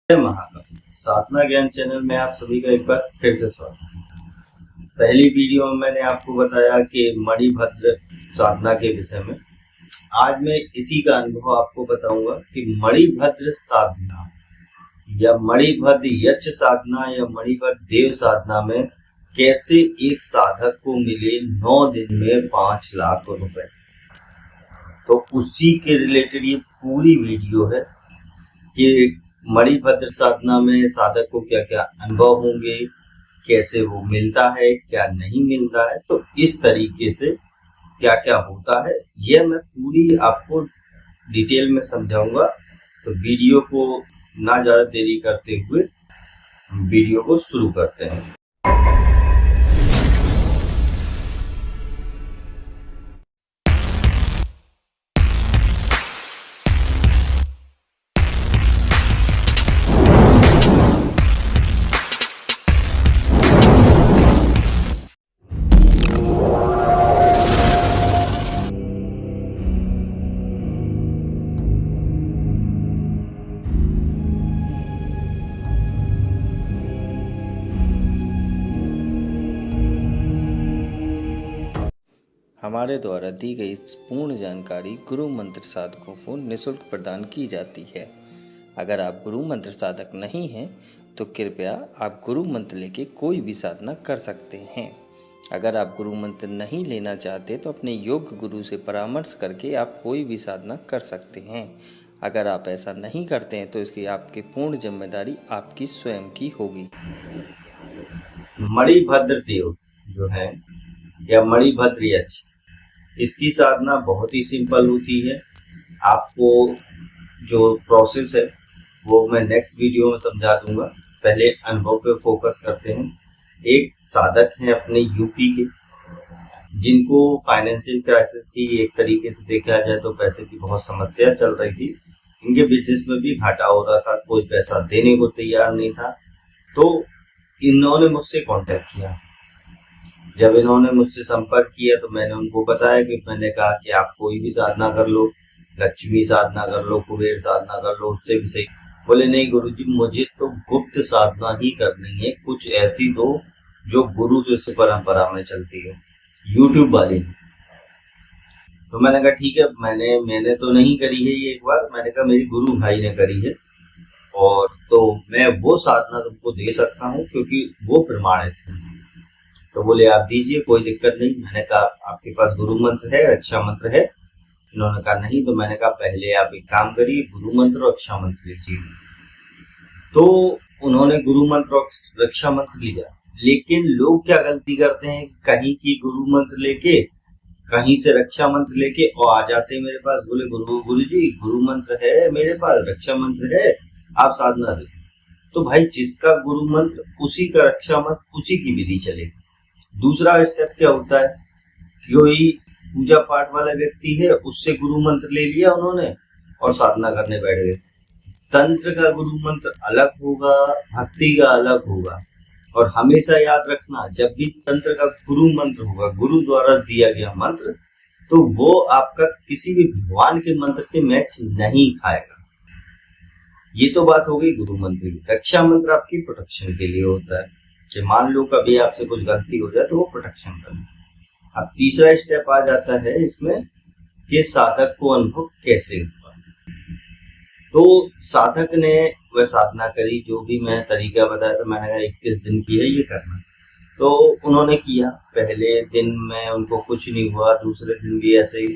जय महाकाल। साधना ज्ञान चैनल में आप सभी का एक बार फिर से स्वागत है। पहली वीडियो में मैंने आपको बताया कि मणिभद्र साधना के विषय में। आज मैं इसी का अनुभव आपको बताऊंगा कि मणिभद्र साधना या मणिभद्र यक्ष साधना या मणिभद्र देव साधना में कैसे एक साधक को मिले 9 दिन में 5 लाख रुपए। तो उसी के रिलेटेड ये पूरी वीडियो है कि मणिभद्र साधना में साधक को क्या क्या अनुभव होंगे, कैसे वो मिलता है, क्या नहीं मिलता है, तो इस तरीके से क्या क्या होता है यह मैं पूरी आपको डिटेल में समझाऊंगा। तो वीडियो को ना ज्यादा देरी करते हुए वीडियो को शुरू करते हैं। हमारे द्वारा दी गई पूर्ण जानकारी गुरु मंत्र साधकों को निःशुल्क प्रदान की जाती है। अगर आप गुरु मंत्र साधक नहीं हैं तो कृपया आप गुरु मंत्र लेके कोई भी साधना कर सकते हैं। अगर आप गुरु मंत्र नहीं लेना चाहते तो अपने योग्य गुरु से परामर्श करके आप कोई भी साधना कर सकते हैं। अगर आप ऐसा नहीं करते हैं तो इसकी आपकी पूर्ण जिम्मेदारी आपकी स्वयं की होगी। मणिभद्र देव जो है या मणिभद्र यक्ष, इसकी साधना बहुत ही सिंपल होती है। आपको जो प्रोसेस है वो मैं नेक्स्ट वीडियो में समझा दूंगा। पहले अनुभव पे फोकस करते हैं। एक साधक हैं अपने यूपी के, जिनको फाइनेंशियल क्राइसिस थी। एक तरीके से देखा जाए तो पैसे की बहुत समस्या चल रही थी। इनके बिजनेस में भी घाटा हो रहा था, कोई पैसा देने को तैयार नहीं था। तो इन्होंने मुझसे कांटेक्ट किया। जब इन्होंने मुझसे संपर्क किया तो मैंने उनको बताया कि मैंने कहा कि आप कोई भी साधना कर लो, लक्ष्मी साधना कर लो, कुबेर साधना कर लो, उससे भी सही। बोले नहीं गुरुजी, मुझे तो गुप्त साधना ही करनी है, कुछ ऐसी दो जो गुरु शिष्य परंपरा में चलती है, यूट्यूब वाली। तो मैंने कहा ठीक है, मैंने तो नहीं करी है ये। एक बार मैंने कहा मेरी गुरु भाई ने करी है, और तो मैं वो साधना तुमको दे सकता हूँ क्योंकि वो प्रमाणित है। तो बोले आप दीजिए, कोई दिक्कत नहीं। मैंने कहा आपके पास गुरु मंत्र है, रक्षा मंत्र है? इन्होंने कहा नहीं। तो मैंने कहा पहले आप एक काम करिए, गुरु मंत्र और रक्षा मंत्र लीजिए। तो उन्होंने गुरु मंत्र और रक्षा मंत्र लिया। लेकिन लोग क्या गलती करते हैं, कहीं की गुरु मंत्र लेके, कहीं से रक्षा मंत्र लेके और आ जाते हैं मेरे पास। बोले गुरुजी गुरु मंत्र है मेरे पास, रक्षा मंत्र है, आप साधना दे। तो भाई जिसका गुरु मंत्र उसी का रक्षा मंत्र, उसी की विधि चलेगी। दूसरा स्टेप क्या होता है, कोई पूजा पाठ वाला व्यक्ति है, उससे गुरु मंत्र ले लिया उन्होंने और साधना करने बैठ गए। तंत्र का गुरु मंत्र अलग होगा, भक्ति का अलग होगा। और हमेशा याद रखना, जब भी तंत्र का गुरु मंत्र होगा, गुरु द्वारा दिया गया मंत्र, तो वो आपका किसी भी भगवान के मंत्र से मैच नहीं खाएगा। ये तो बात हो गई गुरु मंत्र की। रक्षा मंत्र आपकी प्रोटेक्शन के लिए होता है कि मान लो कभी आपसे कुछ गलती हो जाए तो वो प्रोटेक्शन कर। अब तीसरा स्टेप आ जाता है इसमें कि साधक को अनुभव कैसे हुआ। तो साधक ने वह साधना करी जो भी मैं तरीका बताया था। मैंने कहा 21 दिन की है ये करना। तो उन्होंने किया। पहले दिन में उनको कुछ नहीं हुआ, दूसरे दिन भी ऐसे ही।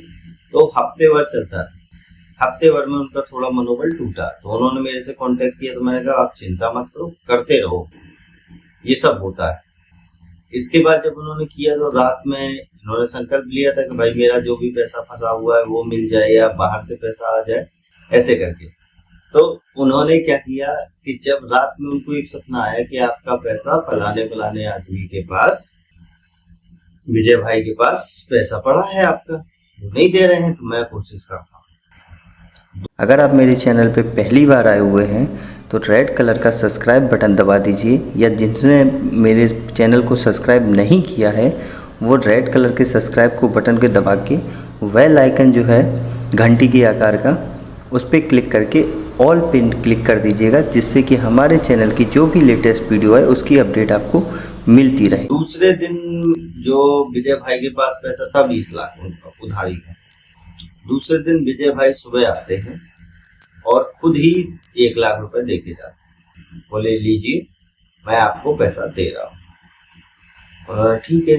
तो हफ्ते भर चलता रहा। हफ्ते भर में उनका थोड़ा मनोबल टूटा। तो उन्होंने मेरे से कांटेक्ट किया। तो मैंने कहा आप चिंता मत करो, करते रहो, ये सब होता है। इसके बाद जब उन्होंने किया तो रात में इन्होंने संकल्प लिया था कि भाई मेरा जो भी पैसा फंसा हुआ है वो मिल जाए या बाहर से पैसा आ जाए, ऐसे करके। तो उन्होंने क्या किया कि जब रात में उनको एक सपना आया कि आपका पैसा फलाने आदमी के पास, विजय भाई के पास पैसा पड़ा है आपका, वो नहीं दे रहे हैं, तो मैं कोशिश करता हूँ। अगर आप मेरे चैनल पे पहली बार आए हुए हैं तो रेड कलर का सब्सक्राइब बटन दबा दीजिए, या जिसने मेरे चैनल को सब्सक्राइब नहीं किया है वो रेड कलर के सब्सक्राइब को बटन के दबा के बेल आइकन जो है घंटी के आकार का, उस पर क्लिक करके ऑल पे क्लिक कर दीजिएगा, जिससे कि हमारे चैनल की जो भी लेटेस्ट वीडियो है उसकी अपडेट आपको मिलती रहे। दूसरे दिन जो विजय भाई के पास पैसा था 20 लाख उनका उधारी का, दूसरे दिन विजय भाई सुबह आते हैं और खुद ही 1 लाख रुपए दे के जाते हैं। बोले लीजिए मैं आपको पैसा दे रहा हूँ। उन्होंने ठीक है,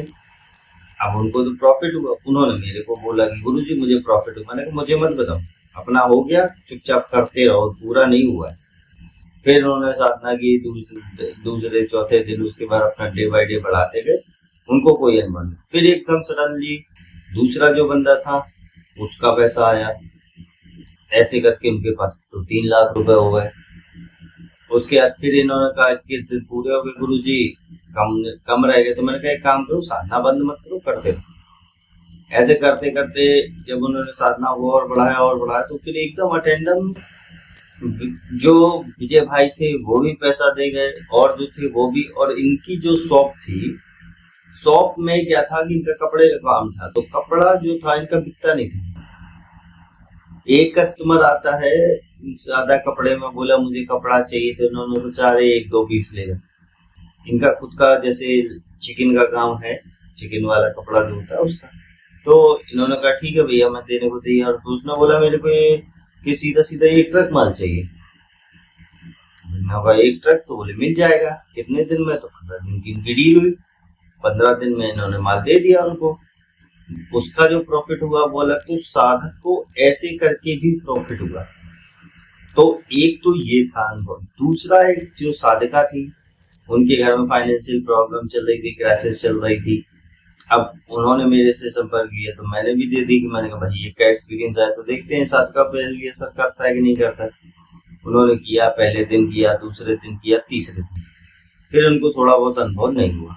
अब उनको तो प्रॉफिट हुआ। उन्होंने मेरे को बोला कि गुरुजी मुझे प्रॉफिट हुआ। मैंने कहा मुझे मत बताओ, अपना हो गया, चुपचाप करते रहो, पूरा नहीं हुआ। फिर उन्होंने साधना की, दूसरे चौथे दिन उसके बाद अपना डे बाय डे बढ़ाते गए, उनको कोई अनुभव नहीं। फिर एकदम सडनली दूसरा जो बंदा था उसका पैसा आया, ऐसे करके उनके पास तो 3 लाख रुपए हो गए। उसके बाद फिर इन्होंने कहा कि पूरे हो गए गुरुजी, कम रह गए। तो मैंने कहा एक काम करो, साधना बंद मत करो, करते रहो। ऐसे करते करते जब उन्होंने साधना को और बढ़ाया तो फिर एकदम अटेंडम जो विजय भाई थे वो भी पैसा दे गए, और जो थे वो भी। और इनकी जो शॉप थी, शॉप में क्या था कि इनका कपड़े का काम था, तो कपड़ा जो था इनका बिकता नहीं था। एक कस्टमर आता है ज्यादा कपड़े में, बोला मुझे कपड़ा चाहिए, तो इन्होंने सोचा अरे 1-2 पीस लेगा। इनका खुद का जैसे चिकन का काम है, चिकन वाला कपड़ा जो होता है उसका, तो इन्होंने कहा ठीक है भैया मैं देने को तैयार। तो उसने बोला मेरे को ये कि सीधा सीधा 1 ट्रक माल चाहिए। मैंने 1 ट्रक, तो बोले मिल जाएगा। कितने दिन में? तो 15 दिन की इनकी डील हुई। 15 दिन में इन्होंने माल दे दिया उनको। उसका जो प्रॉफिट हुआ वो अलग, तो साधक को ऐसे करके भी प्रॉफिट हुआ। तो एक तो ये था अनुभव। दूसरा, एक जो साधका थी, उनके घर में फाइनेंशियल प्रॉब्लम चल रही थी, क्राइसिस चल रही थी। अब उन्होंने मेरे से संपर्क किया तो मैंने भी दे दी कि मैंने कहा भाई ये क्या एक्सपीरियंस आया, तो देखते हैं साधका पे ये असर करता है कि नहीं करता है। उन्होंने किया, पहले दिन किया, दूसरे दिन किया, तीसरे दिन, फिर उनको थोड़ा बहुत अनुभव नहीं हुआ।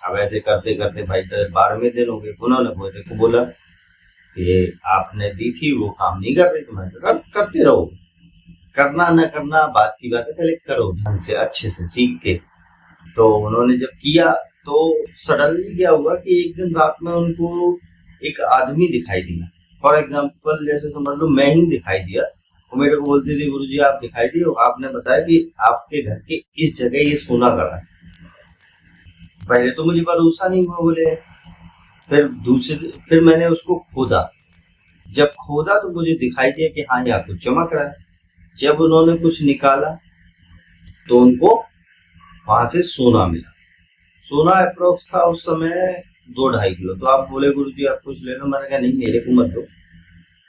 अब ऐसे करते करते भाई 12वें दिन हो गए। उन्होंने मेरे को बोला कि आपने दी थी वो काम नहीं कर रही। तो मैंने कहा करते रहो, करना न करना बात की बात है, पहले करो ढंग से, अच्छे से सीख के। तो उन्होंने जब किया तो सडनली क्या हुआ कि एक दिन रात में उनको एक आदमी दिखाई दिया। फॉर एग्जाम्पल जैसे समझ लो मैं ही दिखाई दिया। वो मेरे को बोलते थे गुरुजी आप दिखाई दिए, आपने बताया कि आपके घर के इस जगह ये सोना गड़ा है। पहले तो मुझे भरोसा नहीं हुआ, बोले। फिर मैंने उसको खोदा। जब खोदा तो मुझे दिखाई दिया कि हाँ यहाँ कुछ चमक रहा है। जब उन्होंने कुछ निकाला तो उनको वहां से सोना मिला। सोना अप्रोक्स था उस समय 2-2.5 किलो। तो आप बोले गुरुजी आप कुछ ले लो। मैंने कहा नहीं, मेरे को मत दो,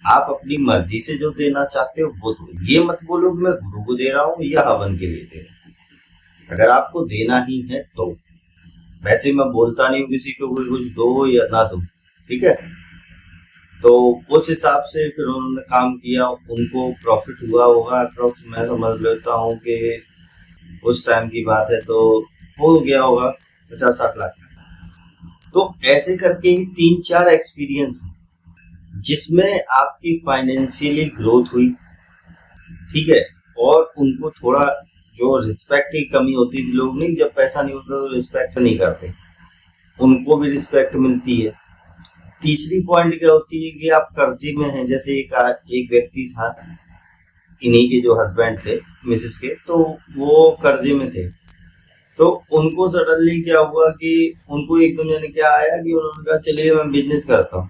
आप अपनी मर्जी से जो देना चाहते हो वो दो। ये मत बोलो कि मैं गुरु को दे रहा हूँ या हवन के लिए दे रहा हूँ। अगर आपको देना ही है तो। वैसे मैं बोलता नहीं हूँ किसी को कोई कुछ दो या ना दो, ठीक है। तो उस हिसाब से फिर उन्होंने काम किया, उनको प्रॉफिट हुआ होगा अप्रोक्स, मैं समझ लेता हूँ कि उस टाइम की बात है तो हो गया होगा 50-60 लाख। तो ऐसे करके ही 3-4 एक्सपीरियंस है जिसमें आपकी फाइनेंशियली ग्रोथ हुई, ठीक है। और उनको थोड़ा जो रिस्पेक्ट की कमी होती थी, लोग नहीं, जब पैसा नहीं होता तो रिस्पेक्ट नहीं करते, उनको भी रिस्पेक्ट मिलती है। तीसरी पॉइंट क्या होती है कि आप कर्जे में हैं। जैसे एक व्यक्ति था, इन्हीं के जो हस्बैंड थे मिसेस के, तो वो कर्जे में थे। तो उनको सडनली क्या हुआ कि उनको एकदम जाने क्या आया कि उन्होंने कहा चलिए मैं बिजनेस करता हूँ।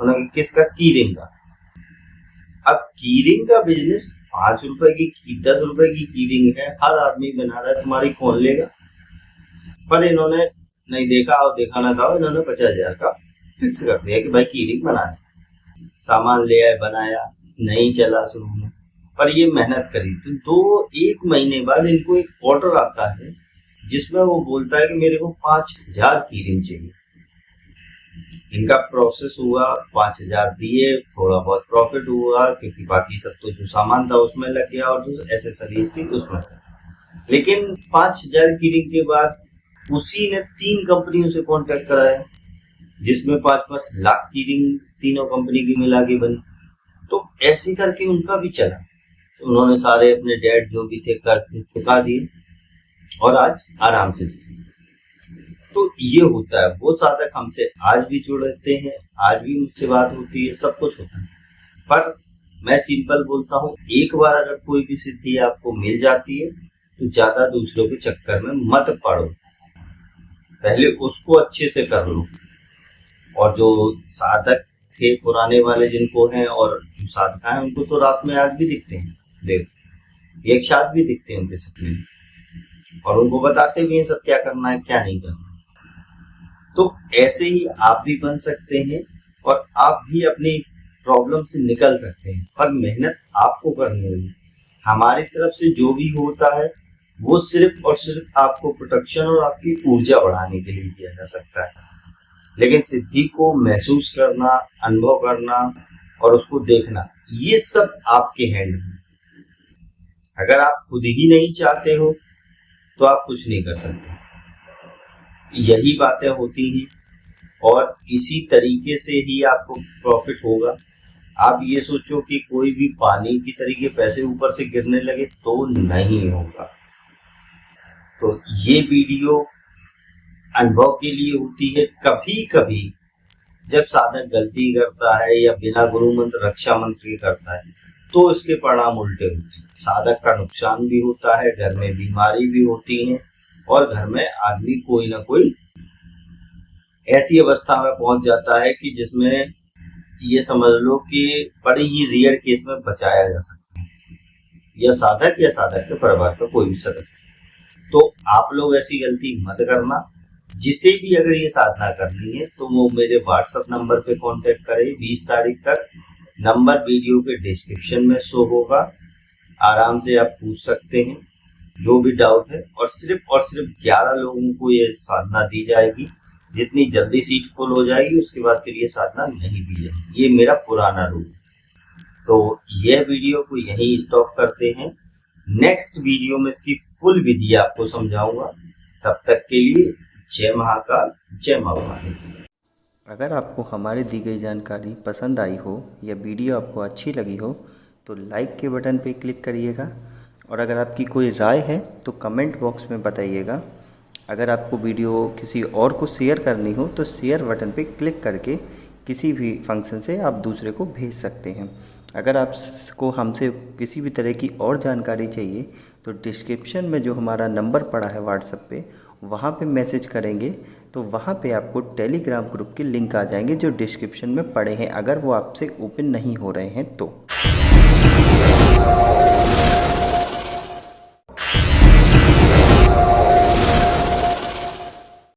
उन्होंने किसका? कीरिंग का। अब कीरिंग का बिजनेस 5 रुपए की 10 रुपए की कीरिंग है, हर आदमी बना रहा है, तुम्हारी कौन लेगा? पर इन्होंने नहीं देखा और देखा ना था, इन्होंने 50,000 का फिक्स कर दिया कि भाई कीरिंग बनाना। सामान ले आए, बनाया, नहीं चला शुरू में, पर ये मेहनत करी। तो 1 महीने बाद इनको एक ऑर्डर आता है जिसमें वो बोलता है कि मेरे को 5,000 कीरिंग चाहिए। इनका प्रोसेस हुआ, 5,000 दिए, थोड़ा बहुत प्रॉफिट हुआ क्योंकि बाकी सब तो जो सामान था उसमें लग गया और जो एसेसरीज थी उसमें। लेकिन 5,000 कीरिंग के बाद उसी ने 3 कंपनियों से कांटेक्ट कराया जिसमें 5-5 लाख कीरिंग तीनों कंपनी की मिला के बनी। तो ऐसे करके उनका भी चला। तो उन्होंने सारे अपने डेट जो भी थे कर्ज थे चुका दिए और आज आराम से जीते। तो ये होता है। वो साधक हमसे आज भी जुड़ते हैं, आज भी मुझसे बात होती है, सब कुछ होता है। पर मैं सिंपल बोलता हूँ, एक बार अगर कोई भी सिद्धि आपको मिल जाती है तो ज्यादा दूसरों के चक्कर में मत पड़ो, पहले उसको अच्छे से कर लो। और जो साधक थे पुराने वाले जिनको हैं और जो साधका है उनको तो रात में आज भी दिखते हैं देव, एक साथ भी दिखते हैं उनके सपने में, और उनको बताते भी हैं सब क्या करना है क्या नहीं करना। तो ऐसे ही आप भी बन सकते हैं और आप भी अपनी प्रॉब्लम से निकल सकते हैं, पर मेहनत आपको करनी होगी। हमारी तरफ से जो भी होता है वो सिर्फ और सिर्फ आपको प्रोटेक्शन और आपकी ऊर्जा बढ़ाने के लिए किया जा सकता है, लेकिन सिद्धि को महसूस करना, अनुभव करना और उसको देखना, ये सब आपके हैंड में। अगर आप खुद ही नहीं चाहते हो तो आप कुछ नहीं कर सकते। यही बातें होती हैं और इसी तरीके से ही आपको प्रॉफिट होगा। आप ये सोचो कि कोई भी पानी की तरीके पैसे ऊपर से गिरने लगे तो नहीं होगा। तो ये वीडियो अनुभव के लिए होती है। कभी कभी जब साधक गलती करता है या बिना गुरु मंत्र रक्षा मंत्र के करता है तो इसके परिणाम उल्टे होते हैं। साधक का नुकसान भी होता है, घर में बीमारी भी होती है और घर में आदमी कोई ना कोई ऐसी अवस्था में पहुंच जाता है कि जिसमें ये समझ लो कि बड़ी ही रेयर केस में बचाया जा सकता है, या साधक के परिवार का कोई भी सदस्य। तो आप लोग ऐसी गलती मत करना। जिसे भी अगर ये साधना करनी है तो वो मेरे व्हाट्सएप नंबर पे कांटेक्ट करे 20 तारीख तक। नंबर वीडियो के डिस्क्रिप्शन में शो होगा, आराम से आप पूछ सकते हैं जो भी डाउट है। और सिर्फ 11 लोगों को ये साधना दी जाएगी। जितनी जल्दी सीट फुल हो जाएगी उसके बाद फिर ये साधना नहीं दी जाएगी, ये मेरा पुराना रूल है। तो यह वीडियो को यहीं स्टॉप करते हैं। नेक्स्ट वीडियो में इसकी फुल विधि आपको समझाऊंगा। तब तक के लिए जय महाकाल, जय मां भवानी। अगर आपको हमारी दी गई जानकारी पसंद आई हो या वीडियो आपको अच्छी लगी हो तो लाइक के बटन पे क्लिक करिएगा, और अगर आपकी कोई राय है तो कमेंट बॉक्स में बताइएगा। अगर आपको वीडियो किसी और को शेयर करनी हो तो शेयर बटन पे क्लिक करके किसी भी फंक्शन से आप दूसरे को भेज सकते हैं। अगर आपको हमसे किसी भी तरह की और जानकारी चाहिए तो डिस्क्रिप्शन में जो हमारा नंबर पड़ा है व्हाट्सएप पे, वहाँ पे मैसेज करेंगे तो वहाँ पे आपको टेलीग्राम ग्रुप के लिंक आ जाएंगे जो डिस्क्रिप्शन में पड़े हैं, अगर वो आपसे ओपन नहीं हो रहे हैं तो।